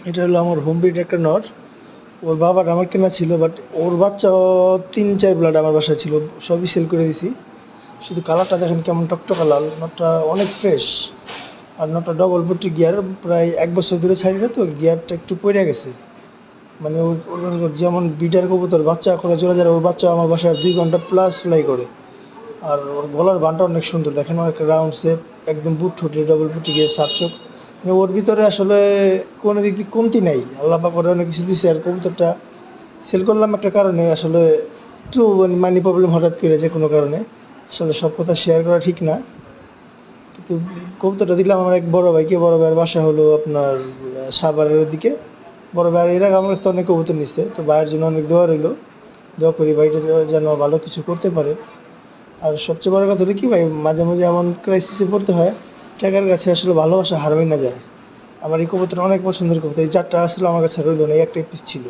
এটা হলো আমার হোম ব্রিড একটা নর। ওর বাবার আমার কেনা ছিল, বাট ওর বাচ্চা 3-4 ব্লাড আমার বাসায় ছিল, সবই সেল করে দিছি। শুধু কালারটা দেখেন কেমন টকটকা লাল, নটটা অনেক ফ্রেশ। আর নটটা ডবল পট্টি গিয়ার, প্রায় 1 বছর ধরে ছাড়ি না, তো গিয়ারটা একটু পড়ে গেছে। মানে ওর যেমন বিটার কবুতর বাচ্চা করে চলে যায়, ওর বাচ্চা আমার বাসায় 2 ঘন্টা প্লাস ফ্লাই করে। আর ওর গলার বানটা অনেক সুন্দর, দেখেন অনেক রাউন্ড শেপ, একদম বুট ঠোঁটে ডবল পট্টি গিয়ে সাতচোখ। মানে ওর ভিতরে আসলে কোনো দিক দিয়ে কমতি নাই, আল্লাহ পাক ওরে অনেক কিছু দিছে। আর কবুতরটা সেল করলাম একটা কারণে, আসলে একটু মানি প্রবলেম হঠাৎ করে যে কোনো কারণে, আসলে সব কথা শেয়ার করা ঠিক না। কিন্তু কবুতরটা দিলাম আমার এক বড় ভাইকে। বড় ভাইয়ের বাসা হলো আপনার সাভারের দিকে। বড় ভাইয়ের এর আগে আমার কাছে অনেক কবুতর নিচ্ছে, তো ভাইয়ের জন্য অনেক দোয়া রইলো। দোয়া করি ভাইটা যেন ভালো কিছু করতে পারে। আর সবচেয়ে বড় কথা হলো কি ভাই, মাঝে মাঝে এমন ক্রাইসিসে পড়তে হয়, টাকার কাছে আসলে ভালোবাসা হার হয়ে না যায়। আমার এই কবুতর অনেক পছন্দের কবুতর, এই 4টা আসলে আমার কাছে রইলো না, এই একটাই পিস ছিল।